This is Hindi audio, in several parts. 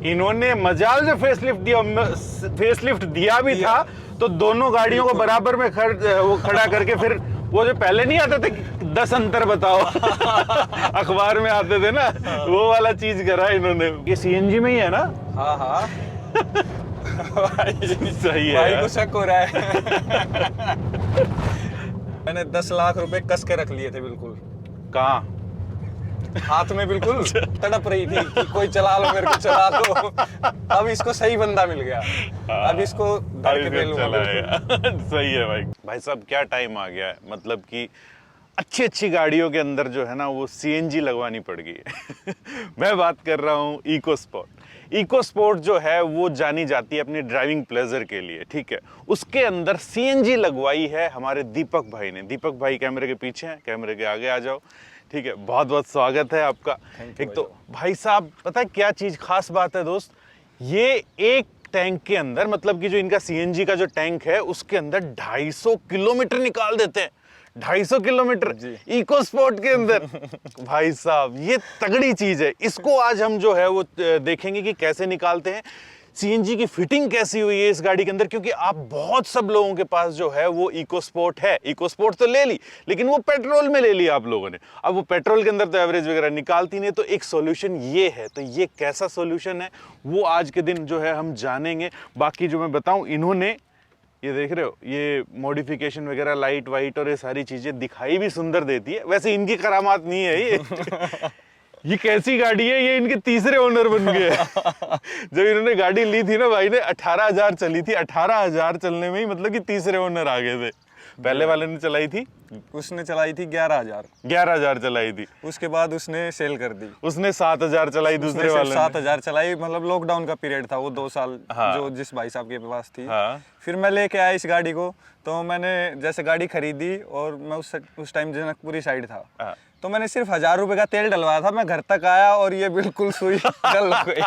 इन्होंने मजाल से फेसलिफ्ट दिया भी था, तो दोनों गाड़ियों को बराबर में वो खड़ा करके फिर वो जो पहले नहीं आते थे 10 अंतर बताओ अखबार में आते थे ना, वो वाला चीज करा इन्होंने। ये सीएनजी में ही है ना? हाँ हाँ सही है भाई को शक हो रहा है। मैंने 10 लाख रुपए कस के रख लिए थे बिल्कुल। कहाँ? हाथ में बिल्कुल तड़प रही थी कि कोई चला लो, मेरे को चला लो। अब इसको सही बंदा मिल गया, अब इसको धर के दे लूंगा बिल्कुल। सही है भाई। भाई साहब क्या टाइम आ गया है, मतलब कि अच्छी अच्छी गाड़ियों के अंदर जो है ना वो सीएनजी लगवानी पड़ गई है। मैं बात कर रहा हूँ इको स्पोर्ट। इको स्पोर्ट जो है वो जानी जाती है अपनी ड्राइविंग प्लेजर के लिए, ठीक है। उसके अंदर सीएनजी लगवाई है हमारे दीपक भाई ने। दीपक भाई कैमरे के पीछे हैं, कैमरे के आगे आ जाओ, ठीक है। बहुत बहुत स्वागत है आपका। एक तो भाई साहब पता है क्या चीज खास बात है दोस्त, ये एक टैंक के अंदर, मतलब कि जो इनका सीएनजी का जो टैंक है उसके अंदर 250 किलोमीटर निकाल देते हैं। 250 किलोमीटर इको स्पोर्ट के अंदर। भाई साहब ये तगड़ी चीज है। इसको आज हम जो है वो देखेंगे कि कैसे निकालते हैं, सीएनजी की फिटिंग कैसी हुई है इस गाड़ी के अंदर, क्योंकि आप बहुत सब लोगों के पास जो है वो इको स्पोर्ट है। इको स्पोर्ट तो ले ली, लेकिन वो पेट्रोल में ले लिया आप लोगों ने। अब वो पेट्रोल के अंदर तो एवरेज वगैरह निकालती नहीं, तो एक सॉल्यूशन ये है। तो ये कैसा सॉल्यूशन है वो आज के दिन जो है हम जानेंगे। बाकी जो मैं बताऊं, इन्होंने ये देख रहे हो ये मॉडिफिकेशन वगैरह, लाइट वाइट और ये सारी चीजें दिखाई भी सुंदर देती है। वैसे इनकी करामात नहीं है ये। ये कैसी गाड़ी है, ये इनके तीसरे ओनर बन गए। जब इन्होंने गाड़ी ली थी ना भाई ने, 18,000 चली थी। 18,000 चलने में ही मतलब कि तीसरे ओनर आ गए थे। पहले वाले ने चलाई थी, उसने चलाई थी 11,000। 11,000 चलाई थी। उसके बाद उसने सेल कर दी। उसने 7,000 चलाई दूसरे वाले ने। 7,000 चलाई, मतलब लॉकडाउन का पीरियड था वो 2 साल। हाँ। जो जिस भाई साहब के पास थी। हाँ। फिर मैं लेके आया इस गाड़ी को, तो मैंने जैसे गाड़ी खरीदी और मैं उस टाइम जनकपुरी साइड था। हाँ। तो मैंने सिर्फ 1,000 रुपए का तेल डलवाया था। मैं घर तक आया और ये बिल्कुल सुई डल गई।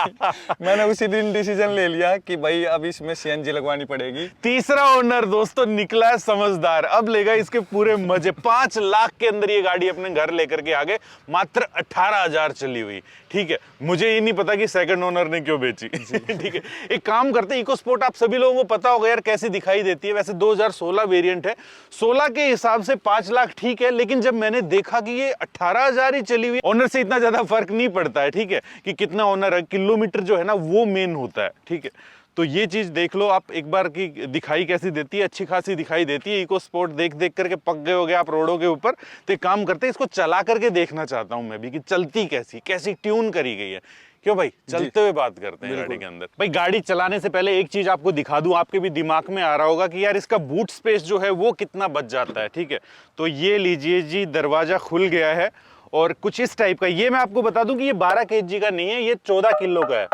मैंने उसी दिन डिसीजन ले लिया कि भाई अब इसमें सीएनजी लगवानी पड़ेगी। तीसरा ओनर दोस्तों निकला है समझदार, अब लेगा इसके पूरे मजे। 5 लाख के अंदर ये गाड़ी अपने घर लेकर के आगे, मात्र 18,000 चली हुई, ठीक है। मुझे ये नहीं पता कि सेकंड ओनर ने क्यों बेची। ठीक है, एक काम करते, इको स्पोर्ट आप सभी लोगों को पता होगा यार कैसी दिखाई देती है। वैसे 2016 वेरिएंट है, 16 के हिसाब से 5 लाख ठीक है, लेकिन जब मैंने देखा कि ये 18,000 ही चली हुई, ओनर से इतना ज्यादा फर्क नहीं पड़ता है, ठीक है, कि कितना ओनर है, किलोमीटर जो है ना वो मेन होता है, ठीक है। तो ये चीज देख लो आप एक बार की दिखाई कैसी देती है, अच्छी खासी दिखाई देती है। इको स्पोर्ट देख देख करके पक गए हो गए आप रोडों के ऊपर, तो एक काम करते हैं इसको चला करके देखना चाहता हूं मैं भी कि चलती कैसी ट्यून करी गई है। क्यों भाई, चलते हुए बात करते हैं गाड़ी के अंदर। भाई गाड़ी चलाने से पहले एक चीज आपको दिखा दूं, आपके भी दिमाग में आ रहा होगा कि यार इसका बूट स्पेस जो है वो कितना बच जाता है, ठीक है। तो ये लीजिए जी, दरवाजा खुल गया है और कुछ इस टाइप का। ये मैं आपको बता दूं कि ये 12 kg का नहीं है, ये 14 किलो का है।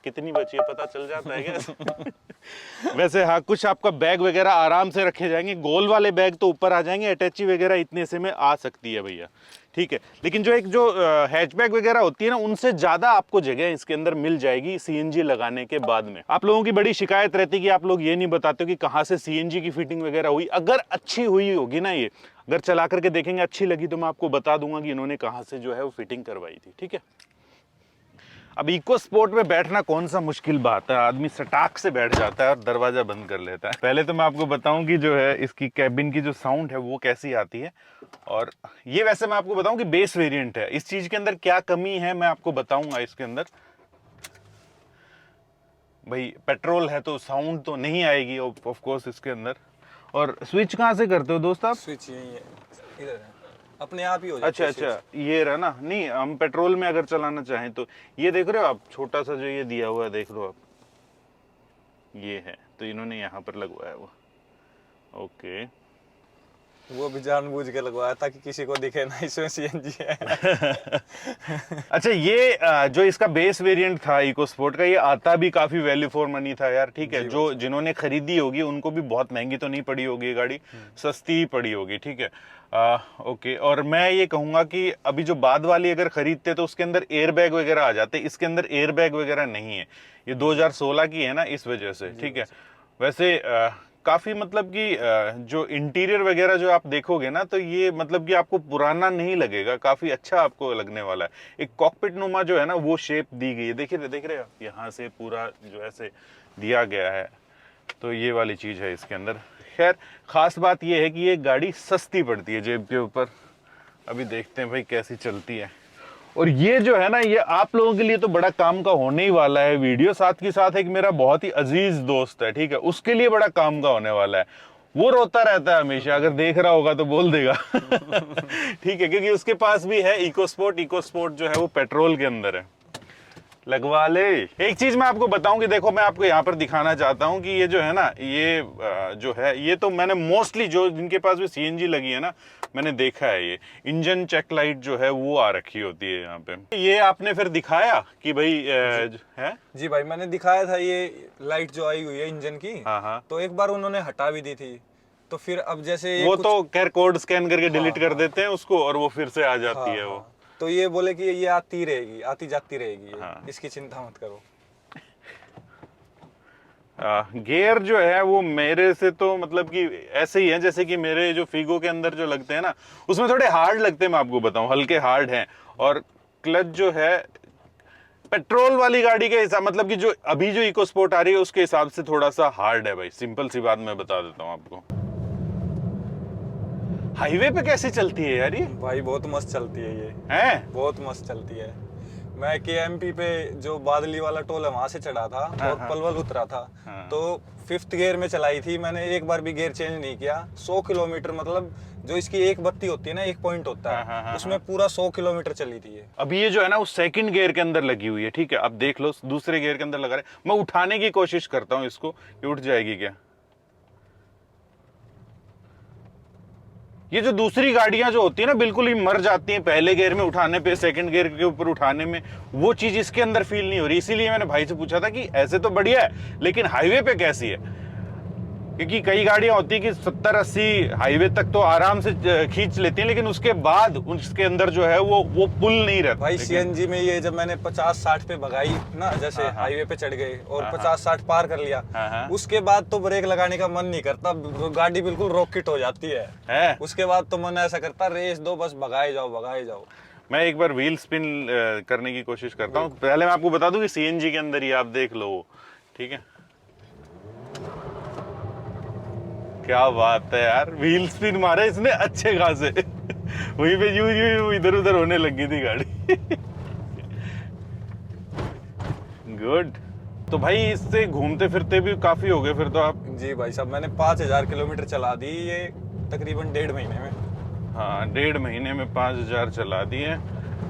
कितनी बची है पता चल जाता है क्या? वैसे हाँ, कुछ आपका बैग वगैरह आराम से रखे जाएंगे। गोल वाले बैग तो ऊपर आ जाएंगे, अटैची वगैरह इतने से में आ सकती है भैया, ठीक है। लेकिन जो एक जो हैचबैग वगैरह होती है ना, उनसे ज्यादा आपको जगह इसके अंदर मिल जाएगी सीएनजी लगाने के बाद में। आप लोगों की बड़ी शिकायत रहती है कि आप लोग ये नहीं बताते कि कहाँ से सीएनजी की फिटिंग वगैरह हुई। अगर अच्छी हुई होगी ना, ये अगर चला करके देखेंगे अच्छी लगी, तो मैं आपको बता दूंगा कि इन्होंने कहाँ से जो है वो फिटिंग करवाई थी, ठीक है। अब इको स्पोर्ट में बैठना कौन सा मुश्किल बात है, आदमी सटाक से बैठ जाता है और दरवाजा बंद कर लेता है। पहले तो मैं आपको बताऊं कि जो है इसकी कैबिन की जो साउंड है वो कैसी आती है। और ये वैसे मैं आपको बताऊं कि बेस वेरिएंट है, इस चीज के अंदर क्या कमी है मैं आपको बताऊंगा इसके अंदर। भाई पेट्रोल है तो साउंड तो नहीं आएगी ऑफ कोर्स इसके अंदर। और स्विच कहाँ से करते हो दोस्त आप? स्विच यही है, इधर है, अपने आप ही हो जाता अच्छा है। अच्छा, ये रहा ना। नहीं, हम पेट्रोल में अगर चलाना चाहें तो ये देख रहे हो आप, छोटा सा जो ये दिया हुआ है देख लो आप, ये है, तो इन्होंने यहाँ पर लगवाया वो। ओके, वो भी जानबूझ के लगवाया ताकि किसी को दिखे ना इसमें सीएनजी है। अच्छा, ये जो इसका बेस वेरिएंट था इको स्पोर्ट का, ये आता भी काफी वैल्यू फॉर मनी था यार, ठीक है। जो जिन्होंने खरीदी होगी उनको भी बहुत महंगी तो नहीं पड़ी होगी, ये गाड़ी सस्ती ही पड़ी होगी, ठीक है। ओके, और मैं ये कहूंगा कि अभी जो बाद वाली अगर खरीदते तो उसके अंदर एयर बैग वगैरह आ जाते, इसके अंदर एयर बैग वगैरह नहीं है। ये 2016 की है ना, इस वजह से, ठीक है। वैसे काफी मतलब कि जो इंटीरियर वगैरह जो आप देखोगे ना, तो ये मतलब कि आपको पुराना नहीं लगेगा, काफी अच्छा आपको लगने वाला है। एक कॉकपिट नुमा जो है ना वो शेप दी गई है, देख रहे हो यहाँ से पूरा जो ऐसे दिया गया है, तो ये वाली चीज है इसके अंदर। खैर खास बात ये है कि ये गाड़ी सस्ती पड़ती है जेब के ऊपर। अभी देखते हैं भाई कैसी चलती है। और ये जो है ना, ये आप लोगों के लिए तो बड़ा काम का होने ही वाला है वीडियो। साथ के साथ एक मेरा बहुत ही अजीज दोस्त है, ठीक है, उसके लिए बड़ा काम का होने वाला है। वो रोता रहता है हमेशा, अगर देख रहा होगा तो बोल देगा ठीक है, क्योंकि उसके पास भी है इको स्पोर्ट जो है वो पेट्रोल के अंदर है। लगवा ले। एक चीज मैं आपको बताऊं कि देखो, मैं आपको यहाँ पर दिखाना चाहता हूँ कि ये जो है ना, ये जो है, ये तो मैंने मोस्टली जो जिनके पास भी सीएनजी लगी है ना, मैंने देखा है ये इंजन चेक लाइट जो है वो आ रखी होती है यहाँ पे। ये आपने फिर दिखाया कि भाई है? जी भाई, मैंने दिखाया था ये लाइट जो आई हुई है इंजन की। हाँ। तो एक बार उन्होंने हटा भी दी थी, तो फिर अब जैसे वो तो खैर कोड स्कैन करके डिलीट कर देते हैं उसको, और वो फिर से आ जाती है वो। तो ये बोले कि ये आती रहेगी, आती जाती रहेगी ये। इसकी चिंता मत करो। गियर जो है वो मेरे से तो मतलब कि ऐसे ही है जैसे कि मेरे जो फीगो के अंदर जो लगते हैं ना, उसमें थोड़े हार्ड लगते हैं, मैं आपको बताऊं, हल्के हार्ड हैं। और क्लच जो है पेट्रोल वाली गाड़ी के हिसाब, मतलब कि जो अभी जो इको स्पोर्ट आ रही है उसके हिसाब से थोड़ा सा हार्ड है भाई। सिंपल सी बात मैं बता देता हूं आपको। हाईवे पे कैसे चलती है यार ये? भाई बहुत मस्त चलती है ये। हैं? बहुत मस्त चलती है। मैं केएमपी पे जो बादली वाला टोल है वहां से चढ़ा था और पलवल उतरा था, तो 5th गियर में चलाई थी मैंने, एक बार भी गियर चेंज नहीं किया। 100 किलोमीटर, मतलब जो इसकी एक बत्ती होती है ना, एक पॉइंट होता है, उसमें पूरा 100 किलोमीटर चली थी ये। अभी ये जो है ना वो सेकंड गियर के अंदर लगी हुई है, ठीक है। अब देख लो दूसरे गियर के अंदर लगा रहे। मैं उठाने की कोशिश करता हूँ इसको, ये उठ जाएगी क्या? ये जो दूसरी गाड़ियां जो होती है ना, बिल्कुल ही मर जाती हैं पहले गियर में उठाने पे, सेकंड गियर के ऊपर उठाने में, वो चीज इसके अंदर फील नहीं हो रही। इसीलिए मैंने भाई से पूछा था कि ऐसे तो बढ़िया है लेकिन हाईवे पे कैसी है, क्योंकि कई गाड़ियां होती है कि 70-80 हाईवे तक तो आराम से खींच लेती हैं, लेकिन उसके बाद उसके अंदर जो है वो पुल नहीं रहता। भाई सीएनजी में ये जब मैंने 50-60 पे भगाई ना, जैसे हाईवे पे चढ़ गए और 50-60 पार कर लिया, उसके बाद तो ब्रेक लगाने का मन नहीं करता, गाड़ी बिल्कुल रॉकेट हो जाती है। उसके बाद तो मन ऐसा करता रेस दो, बस भगाए जाओ। मैं एक बार व्हील स्पिन करने की कोशिश करता हूँ। पहले मैं आपको बता दूं कि सीएनजी के अंदर ही आप देख लो, ठीक है। क्या बात है यार, व्हील स्पिन मारे इसने अच्छे खासे वहीं पे यूं इधर उधर होने लगी थी गाड़ी गुड। तो भाई इससे घूमते फिरते भी काफी हो गए फिर तो आप? जी भाई साहब, मैंने 5000 किलोमीटर चला दी ये तकरीबन 1.5 महीने में। हाँ, 1.5 महीने में 5000 चला दिए।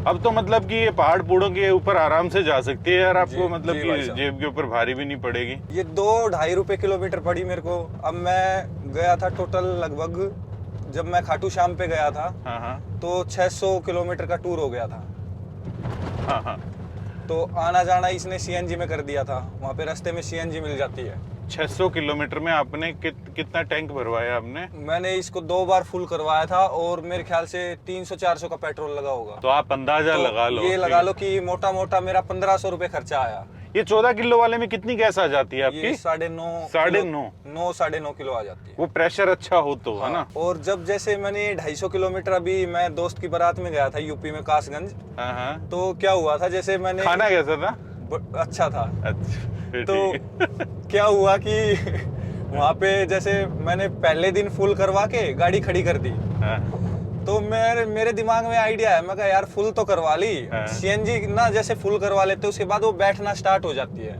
अब तो मतलब कि ये पहाड़ पूड़ों के ऊपर आराम से जा सकती है यार आपको, मतलब कि जेब के ऊपर भारी भी नहीं पड़ेगी। ये 2-2.5 रुपए किलोमीटर पड़ी मेरे को। अब मैं गया था टोटल लगभग, जब मैं खाटू श्याम पे गया था तो 600 किलोमीटर का टूर हो गया था। तो आना जाना इसने सीएनजी में कर दिया था, वहाँ पे रास्ते में सीएनजी मिल जाती है। 600 किलोमीटर में आपने कितना टैंक भरवाया आपने? मैंने इसको 2 बार फुल करवाया था और मेरे ख्याल से 300-400 का पेट्रोल लगा होगा। तो आप अंदाजा लगा लो, ये लगा लो कि मोटा मोटा मेरा 1500 रुपए खर्चा आया। ये 14 किलो वाले में कितनी गैस आ जाती है आपकी? 9.5 किलो आ जाती है। वो प्रेशर अच्छा हो तो, है ना। और जब जैसे मैंने 250 किलोमीटर, अभी मैं दोस्त की बारात में गया था यूपी में कासगंज, तो क्या हुआ था, जैसे मैंने, खाना कैसा था? अच्छा था। अच्छा, तो क्या हुआ कि वहाँ पे जैसे मैंने पहले दिन फुल करवा के गाड़ी खड़ी कर दी, तो मेरे दिमाग में आइडिया है, मैं कहा यार फुल तो करवा ली, सीएनजी ना जैसे फुल करवा लेते उसके बाद वो बैठना स्टार्ट हो जाती है।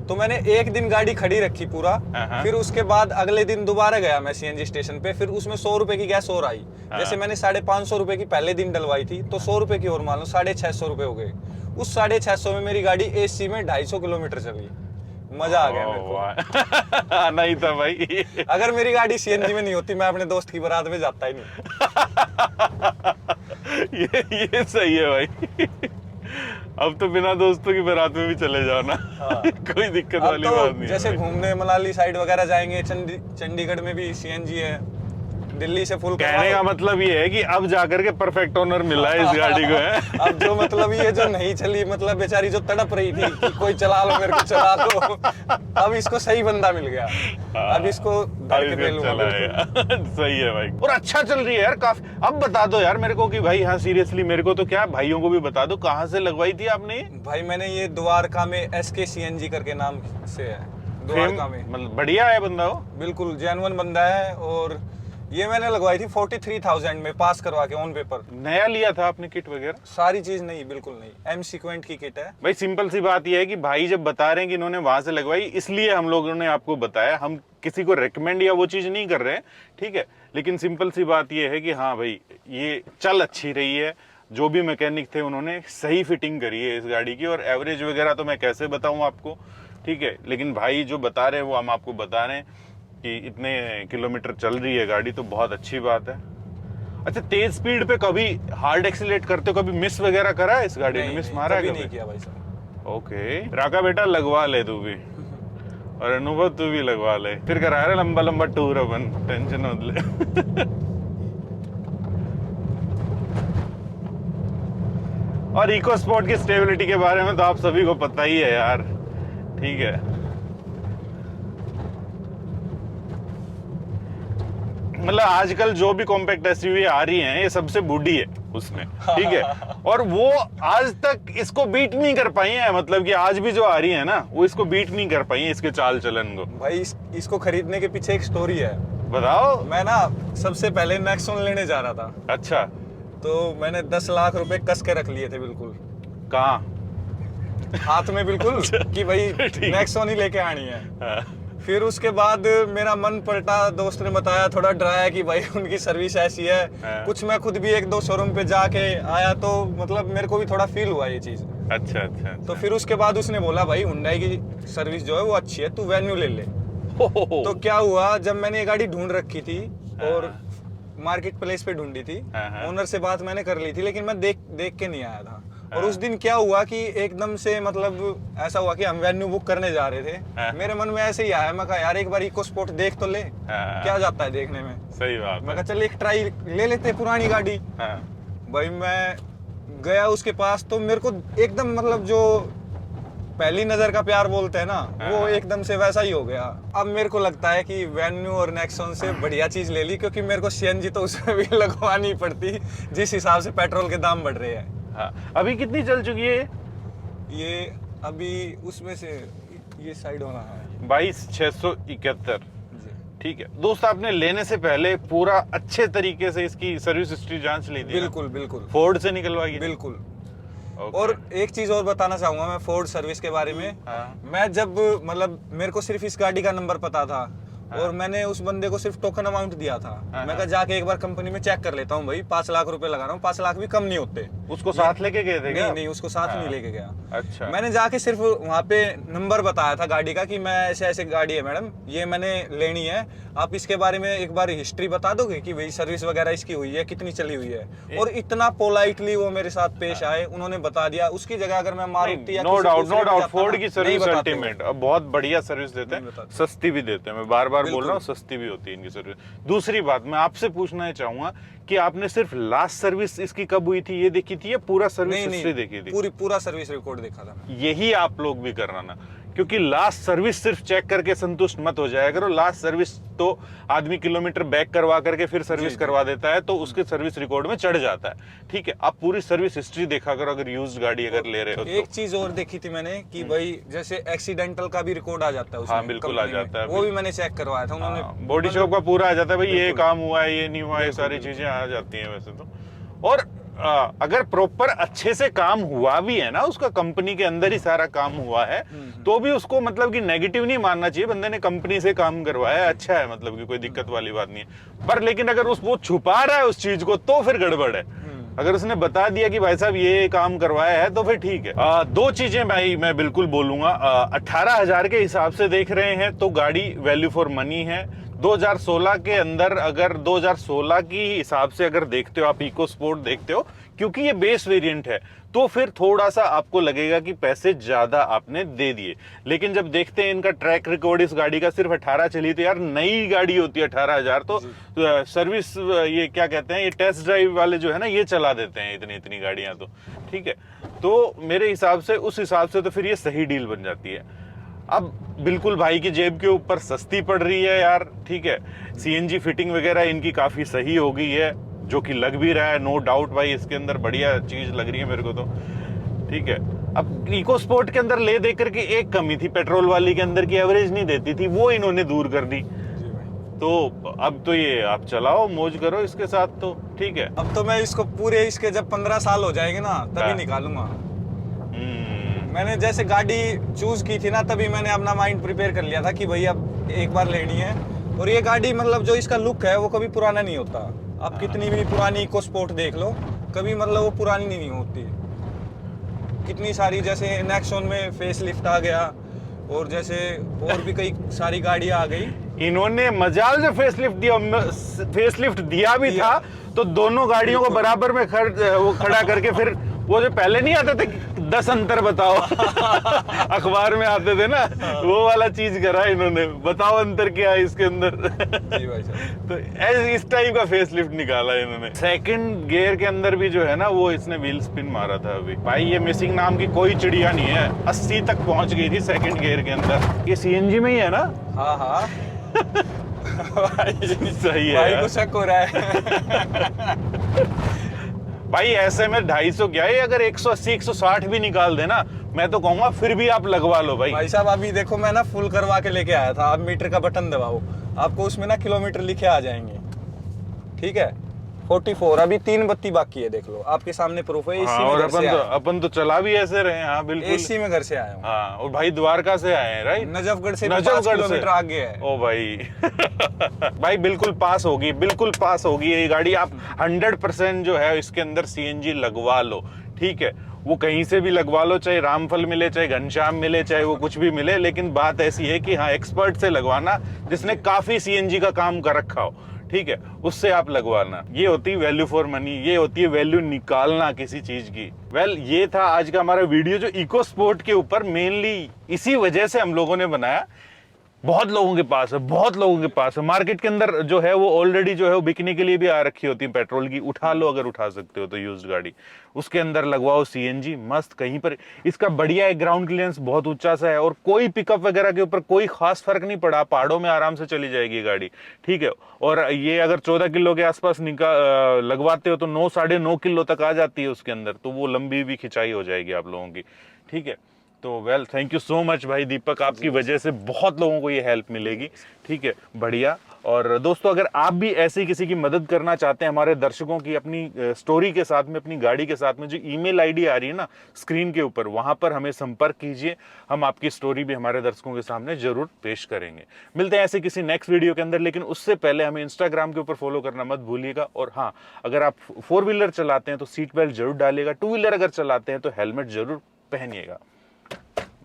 तो मैंने एक दिन गाड़ी खड़ी रखी पूरा, फिर उसके बाद अगले दिन दोबारा गया मैं सीएनजी स्टेशन पे, फिर उसमें 100 रुपए की गैस और आई। जैसे मैंने 550 रुपए की पहले दिन डलवाई थी, तो 100 रुपए की और मान लो 650 रुपए हो गए। उस 650 में मेरी गाड़ी एसी में 250 किलोमीटर चली। मजा आ गया मेरे को। आना ही था भाई। अगर मेरी गाड़ी सीएनजी में नहीं होती मैं अपने दोस्त की बारात में जाता ही नहीं। ये सही है भाई। अब तो बिना दोस्तों की बारात में भी चले जाओ ना। कोई दिक्कत वाली बात नहीं। जैसे घूमने मनाली साइड वगैरह जाएंगे, चंडीगढ़ में भी सीएनजी है। दिल्ली से फुल कहने का मतलब ये है कि अब जाकर के परफेक्ट ओनर मिला है इस गाड़ी को, है? अब जो मतलब ये जो नहीं चली, मतलब बेचारी जो तड़प रही थी कि कोई चला लो, मेरे को चला लो, अब इसको सही बंदा मिल गया। अब इसको धर के दे लूंगा बिल्कुल। सही है भाई, और अच्छा चल रही है यार काफी। अब बता दो यार मेरे को कि भाई, हाँ सीरियसली मेरे को तो क्या, भाइयों को भी बता दो, कहाँ से लगवाई थी आपने? भाई मैंने ये द्वारका में SK CNG करके नाम से है, द्वारका में। मतलब बढ़िया है बंदा वो, बिल्कुल जेन्युइन बंदा है। और ये मैंने लगवाई थी 43,000 में, पास करवा के ऑन पेपर। नया लिया था आपने किट वगैरह? सारी चीज नहीं, बिल्कुल नहीं, M सीक्वेंट की किट है भाई। सिंपल सी बात यह है कि भाई जब बता रहे हैं कि इन्होंने वहां से लगवाई, इसलिए हम लोगों ने आपको बताया। हम किसी को रेकमेंड या वो चीज नहीं कर रहे हैं, ठीक है, लेकिन सिंपल सी बात यह है कि हाँ भाई ये चल अच्छी रही है। जो भी मैकेनिक थे उन्होंने सही फिटिंग करी है इस गाड़ी की, और एवरेज वगैरह तो मैं कैसे बताऊं आपको, ठीक है, लेकिन भाई जो बता रहे हैं वो हम आपको बता रहे हैं कि इतने किलोमीटर चल रही है गाड़ी, तो बहुत अच्छी बात है। अच्छा, तेज स्पीड पे कभी हार्ड एक्सीलेट करते हो, कभी मिस वगैरह करा है इस गाड़ी ने? मिस मारा है कभी कभी? नहीं किया भाई साहब। ओके, राका बेटा लगवा ले तू भी, और अनुभव तू भी लगवा ले, फिर करा रहे लंबा लंबा टूर अपन, टेंशन मत ले। और इको स्पोर्ट की स्टेबिलिटी के बारे में तो आप सभी को पता ही है यार, ठीक है। मतलब आजकल जो भी कॉम्पैक्ट एसयूवी आ रही हैं, ये सबसे बूढ़ी है उसमें, ठीक है, और वो आज तक इसको बीट नहीं कर पाई है। मतलब कि आज भी जो आ रही है ना, वो इसको बीट नहीं कर पाई है, इसके चाल चलन को। भाई इसको खरीदने के पीछे एक स्टोरी है, बताओ। मैं ना सबसे पहले नेक्सॉन लेने जा रहा था। अच्छा, तो मैंने 10 लाख रुपए कस के रख लिए थे बिल्कुल कहाँ? हाथ में बिल्कुल कि भाई नेक्सॉन ही लेके आनी है। हाँ। फिर उसके बाद मेरा मन पलटा, दोस्त ने बताया, थोड़ा डराया कि भाई उनकी सर्विस ऐसी है। हाँ। कुछ मैं खुद भी 1-2 शोरूम पे जाके आया, तो मतलब मेरे को भी थोड़ा फील हुआ ये चीज। अच्छा अच्छा, तो फिर उसके बाद उसने बोला भाई हुंडई की सर्विस जो है वो अच्छी है, तू वेन्यू ले ले। तो क्या हुआ, जब मैंने ये गाड़ी ढूंढ रखी थी और मार्केट प्लेस पे ढूंढी थी, ओनर से बात मैंने कर ली थी, लेकिन मैं देख के नहीं आया था। और उस दिन क्या हुआ कि एकदम से मतलब ऐसा हुआ कि हम वेन्यू बुक करने जा रहे थे, मेरे मन में ऐसे ही आया, मैं कहा यार एक बार इको स्पोर्ट देख तो ले, क्या जाता है देखने में। सही बात मैं कहा चल एक ट्राई ले लेते पुरानी गाड़ी। भाई मैं गया उसके पास, तो मेरे को एकदम मतलब जो पहली नजर का प्यार बोलते हैं ना, वो एकदम से वैसा ही हो गया। अब मेरे को लगता है कि वेन्यू और नेक्सॉन से बढ़िया चीज ले ली, क्योंकि मेरे को सीएनजी तो उसमें भी लगवानी पड़ती, जिस हिसाब से पेट्रोल के दाम बढ़ रहे हैं। हाँ। अभी कितनी चल चुकी है ये? अभी उसमें से ये साइड होना है 22,671, ठीक है। दोस्त आपने लेने से पहले पूरा अच्छे तरीके से इसकी सर्विस हिस्ट्री जांच ली थी? बिल्कुल बिल्कुल, फोर्ड से निकलवाई? बिल्कुल। और एक चीज और बताना चाहूंगा मैं फोर्ड सर्विस के बारे में। मैं जब मतलब मेरे को सिर्फ इस गाड़ी का नंबर पता था, और मैंने उस बंदे को सिर्फ टोकन अमाउंट दिया था। मैं कहा जाके एक बार कंपनी में चेक कर लेता हूँ भाई, 5 लाख रुपए लगा रहा हूँ, 5 लाख भी कम नहीं होते। उसको साथ लेके गए थे? नहीं नहीं, उसको साथ नहीं लेके गया। अच्छा। मैंने जाके सिर्फ वहाँ पे नंबर बताया था गाड़ी का कि मैं ऐसे ऐसे गाड़ी है मैडम, ये मैंने लेनी है, आप इसके बारे में एक बार हिस्ट्री बता दोगे कि भाई सर्विस वगैरह इसकी हुई है, कितनी चली हुई है। और इतना पोलाइटली वो मेरे साथ पेश आए, उन्होंने बता दिया। उसकी जगह अगर मैं मारुति या नो डाउट फोर्ड की सर्विस नहीं अल्टीमेट, अब बहुत बढ़िया सर्विस देते हैं, सस्ती भी देते हैं। मैं बार बार बोल रहा हूँ, सस्ती भी होती है इनकी सर्विस। दूसरी बात मैं आपसे पूछना चाहूंगा कि आपने सिर्फ लास्ट सर्विस इसकी कब हुई थी ये देखी थी, या पूरा सर्विस हिस्ट्री देखी थी? पूरा सर्विस रिकॉर्ड देखा था। यही आप लोग भी करना ना, क्योंकि लास्ट सर्विस सिर्फ चेक करके संतुष्ट मत हो जाया करो। लास्ट सर्विस तो आदमी किलोमीटर बैक करवा करके फिर सर्विस करवा देता है, तो उसके सर्विस रिकॉर्ड में चढ़ जाता है, ठीक है। आप पूरी सर्विस हिस्ट्री देखा करो अगर यूज्ड गाड़ी अगर ले रहे हो तो। एक चीज और देखी थी मैंने कि भाई जैसे एक्सीडेंटल का भी रिकॉर्ड आ जाता है उसमें। हाँ बिल्कुल आ जाता है, वो भी मैंने चेक करवाया था। उन्होंने बॉडी शॉप का पूरा आ जाता है भाई, ये काम हुआ है, ये नहीं हुआ, ये सारी चीजें आ जाती हैं वैसे तो। और अगर प्रॉपर अच्छे से काम हुआ भी है ना, उसका कंपनी के अंदर ही सारा काम हुआ है, तो भी उसको मतलब कि नेगेटिव नहीं मानना चाहिए। बंदे ने कंपनी से काम करवाया है, अच्छा है, मतलब कि कोई दिक्कत वाली बात नहीं है। पर लेकिन अगर वो छुपा रहा है उस चीज को, तो फिर गड़बड़ है। अगर उसने बता दिया कि भाई साहब ये काम करवाया है, तो फिर ठीक है। दो चीजें भाई मैं बिल्कुल बोलूंगा, 18,000 के हिसाब से देख रहे हैं तो गाड़ी वैल्यू फॉर मनी है। 2016 के अंदर, अगर 2016 की हिसाब से अगर देखते हो आप, इको स्पोर्ट देखते हो, क्योंकि ये बेस वेरिएंट है, तो फिर थोड़ा सा आपको लगेगा कि पैसे ज्यादा आपने दे दिए। लेकिन जब देखते हैं इनका ट्रैक रिकॉर्ड इस गाड़ी का, सिर्फ 18 चली, तो यार नई गाड़ी होती है 18,000, तो सर्विस ये क्या कहते हैं, ये टेस्ट ड्राइव वाले जो है ना, ये चला देते हैं इतनी इतनी गाड़ियां, तो ठीक है। तो मेरे हिसाब से, उस हिसाब से तो फिर ये सही डील बन जाती है। अब बिल्कुल भाई की जेब के ऊपर सस्ती पड़ रही है यार, ठीक है। सीएनजी फिटिंग वगैरह इनकी काफी सही हो गई है, जो कि लग भी रहा है, नो डाउट भाई, इसके अंदर बढ़िया चीज लग रही है मेरे को तो, ठीक है। अब इको स्पोर्ट के अंदर ले दे करके एक कमी थी, पेट्रोल वाली के अंदर की एवरेज नहीं देती थी, वो इन्होंने दूर कर दी। तो अब तो ये आप चलाओ, मौज करो इसके साथ, तो ठीक है। अब तो मैं इसको पूरे, इसके जब 15 साल हो जाएंगे ना, तभी निकालूंगा। मैंने जैसे गाड़ी चूज की थी ना, तभी मैंने अपना माइंड प्रिपेयर कर लिया था कि भाई अब एक बार लेनी है। और ये गाड़ी मतलब जो इसका लुक है वो कभी पुराना नहीं होता। आप कितनी भी पुरानी इको स्पोर्ट देख लो, कभी मतलब वो पुरानी नहीं होती। कितनी सारी, जैसे नेक्सॉन में फेस लिफ्ट आ गया, और जैसे और भी कई सारी गाड़ियां आ गई। इन्होंने मजाल से फेसलिफ्ट दिया भी था, तो दोनों गाड़ियों को बराबर में वो खड़ा करके, फिर वो जो पहले नहीं आते थे 10 अंतर बताओ अखबार में आते थे ना, वो वाला चीज करा इन्होंने, बताओ अंतर क्या है इसके अंदर। जी भाई साहब। तो इस टाइप का फेसलिफ्ट निकाला इन्होंने। सेकंड गियर के अंदर भी जो है ना, वो इसने व्हील स्पिन मारा था अभी। भाई ये मिसिंग नाम की कोई चिड़िया नहीं है, 80 तक पहुंच गई थी सेकंड गियर के अंदर। ये सीएनजी में ही है ना? हाँ हाँ भाई सही है भाई यार। को शक हो रहा है। भाई ऐसे में 250 क्या है, अगर 180 160 भी निकाल देना, मैं तो कहूंगा फिर भी आप लगवा लो भाई। भाई साहब अभी देखो, मैं ना फुल करवा के लेके आया था। आप मीटर का बटन दबाओ, आपको उसमें ना किलोमीटर लिखे आ जाएंगे, ठीक है। 44, अभी 3 बत्ती बाकी है, देख लो, आपके सामने प्रूफ है। हाँ, और अपन तो चला भी ऐसे रहे। हाँ बिल्कुल, एसी में घर से आया हूँ। हाँ, और भाई द्वारका से आए हैं, राइट? नजफगढ़ से 5 नजफगढ़ किलोमीटर आगे है। ओ भाई भाई बिल्कुल पास होगी, बिल्कुल पास होगी ये गाड़ी। आप 100% जो है इसके अंदर सीएनजी लगवा लो, ठीक है। वो कहीं से भी लगवा लो, चाहे रामफल मिले, चाहे घनश्याम मिले, चाहे वो कुछ भी मिले, लेकिन बात ऐसी है कि हाँ, एक्सपर्ट से लगवाना जिसने काफी सीएनजी का काम कर रखा हो, ठीक है, उससे आप लगवाना। ये होती है वैल्यू फॉर मनी, ये होती है वैल्यू निकालना किसी चीज की। वेल, ये था आज का हमारा वीडियो, जो इको स्पोर्ट के ऊपर मेनली इसी वजह से हम लोगों ने बनाया। बहुत लोगों के पास है, बहुत लोगों के पास है। मार्केट के अंदर जो है वो ऑलरेडी जो है वो बिकने के लिए भी आ रखी होती है पेट्रोल की। उठा लो अगर उठा सकते हो तो यूज्ड गाड़ी, उसके अंदर लगवाओ सीएनजी, मस्त। कहीं पर इसका बढ़िया है, ग्राउंड क्लियरेंस बहुत ऊंचा सा है, और कोई पिकअप वगैरह के ऊपर कोई खास फर्क नहीं पड़ा। पहाड़ों में आराम से चली जाएगी गाड़ी, ठीक है। और ये अगर 14 किलो के आसपास लगवाते हो तो 9 साढ़े 9 किलो तक आ जाती है उसके अंदर, तो वो लंबी भी खिंचाई हो जाएगी आप लोगों की, ठीक है। तो well, thank you so much भाई दीपक, आपकी वजह से बहुत लोगों को ये हेल्प मिलेगी, ठीक है, बढ़िया। और दोस्तों, अगर आप भी ऐसी किसी की मदद करना चाहते हैं, हमारे दर्शकों की, अपनी स्टोरी के साथ में, अपनी गाड़ी के साथ में, जो ईमेल आईडी आ रही है ना स्क्रीन के ऊपर, वहां पर हमें संपर्क कीजिए। हम आपकी स्टोरी भी हमारे दर्शकों के सामने जरूर पेश करेंगे। मिलते हैं ऐसे किसी नेक्स्ट वीडियो के अंदर, लेकिन उससे पहले हमें इंस्टाग्राम के ऊपर फॉलो करना मत भूलिएगा। और हाँ, अगर आप 4 व्हीलर चलाते हैं तो सीट बेल्ट जरूर डालिएगा। 2 व्हीलर अगर चलाते हैं तो हेलमेट जरूर पहनिएगा।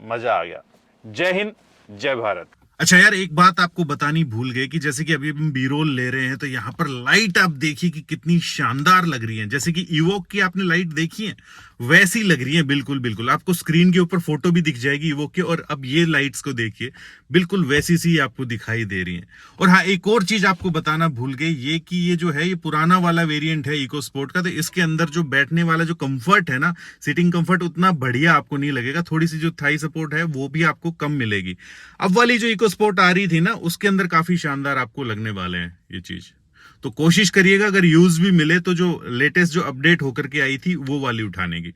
मजा आ गया। जय हिंद, जय भारत। अच्छा यार, एक बात आपको बतानी भूल गए कि जैसे कि अभी हम बी-रोल ले रहे हैं, तो यहाँ पर लाइट आप देखिए कि कितनी शानदार लग रही है। जैसे कि इवोक की आपने लाइट देखी है, वैसी लग रही है, बिल्कुल बिल्कुल। आपको स्क्रीन के ऊपर फोटो भी दिख जाएगी इवोक की, और अब ये लाइट्स को देखिए, बिल्कुल वैसी सी आपको दिखाई दे रही है। और हाँ, एक और चीज आपको बताना भूल गए, ये कि ये जो है, ये पुराना वाला वेरिएंट है इको स्पोर्ट का, तो इसके अंदर जो बैठने वाला जो कंफर्ट है ना, सीटिंग कंफर्ट उतना बढ़िया आपको नहीं लगेगा। थोड़ी सी जो थाई सपोर्ट है वो भी आपको कम मिलेगी। अब वाली जो इको स्पोर्ट आ रही थी ना, उसके अंदर काफी शानदार आपको लगने वाले हैं ये चीज। तो कोशिश करिएगा अगर यूज भी मिले तो जो लेटेस्ट जो अपडेट होकर के आई थी वो वाली उठाने की।